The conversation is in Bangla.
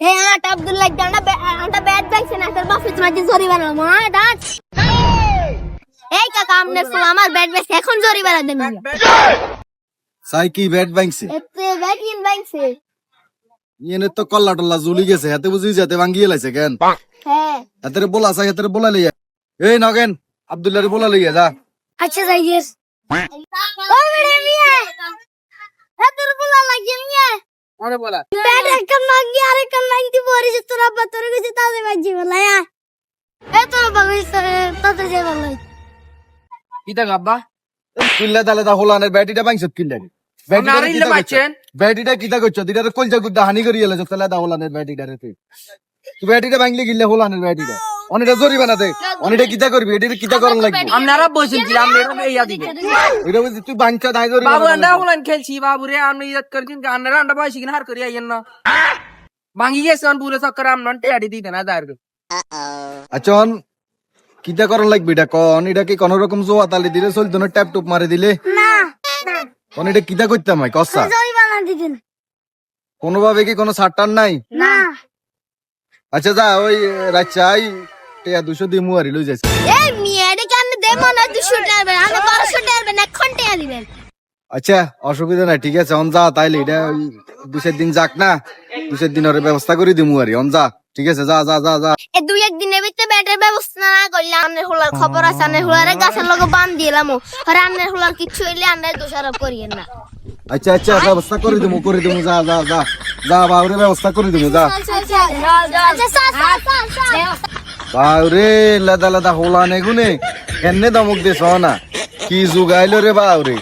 হে আট আব্দুল্লাহ জানা আটা ব্যাট বাইছে না তোর বাপ তোমার যে জরিমানা মা ডাক এই কাকা আমনে তো আমার ব্যাট বাইছে এখন জরিমানা দেন সাই কি ব্যাট ভাঙছে এতে ব্যাট কিন বাইছে ইয়েনে তো কল্লা টল্লা জ্বলি গেছে হাতে বুঝি যেতে ভাঙ্গিয়ে লাইছে কেন হ্যাঁ হাতের বলা চাই হাতের বলা লইয়া এই নগেন আব্দুল্লাহরে বলা লইয়া যা আচ্ছা যাইয়েস ও মেরে মিয়া হাতের বলা লাগে মিয়া আরে বলা ব্যাট একটা মাগি আর একটা মাগি পরিছে তোর আব্বা তোর কাছে তাজে বাজি বলা এ তোর বাবা তাতে যাই বলা কিতা গাব্বা কিল্লা দালে দা হোলানের ব্যাটিটা ভাঙছত কিল্লা নারী লে বাচ্চেন ব্যাটিটা কিতা করছো দিটারে কলজা গুদ্দা হানি করি এলে তালে দা হোলানের ব্যাটিটা রে তুই ব্যাটিটা ভাঙলি গিল্লা হোলানের ব্যাটিটা অনেকটা জরিমানা দে অনেকটা কিতা করবি এটির কিতা করন লাগবে আপনারা বসেন কি আমরা এইয়া দিবে এটা বুঝি তুই বাঞ্চা দাই জরিমানা বাবু আন্ডা হলান খেলছি বাবু রে আমি ইজ্জত করছিন আপনারা আন্ডা বসে কিনা হার করি আইয়েন না ভাঙি গেছে অন পুরো চক্কর আমন টেডি দিতে না দাঁড় আচন কিতা করন লাগবে এটা কোন এটা কি কোন রকম জোয়া তালি দিলে চলতো না ট্যাপ টুপ মারে দিলে না কোন এটা কিতা করতাম আমি কসা জরিমানা দিবেন কোনোভাবে কি কোনো ছাড়টার নাই না আচ্ছা যা ওই রাচাই টিয়া 200 দিয়ে মুয়ারি লই যাইছে এই মিয়া এটা কেন দেবো না 200 টাকা আমি 1200 টাকা না এখন টাকা দিবেন আচ্ছা অসুবিধা নাই ঠিক আছে অন যা তাইলে এটা ওই 2 দিন যাক না 2 দিনের ব্যবস্থা করে দিমু আরি অন যা ঠিক আছে যা যা যা যা এই দুই একদিনের ভিতরে ব্যাটের ব্যবস্থা না করলে আমনের হোলার খবর আছে আমনের হোলারে গাছের লগে বান দিলাম আর আমনের হোলার কিছু হইলে আমরা দোষারোপ করিয়েন না আচ্ছা আচ্ছা ব্যবস্থা করে দিমু যা যা যা যা বাউরে ব্যবস্থা করে দিমু যা বাউরে লাদা লাদা হোলা নে গুনে এনে দমক দেছ না কি যুগাইলো রে বাউরে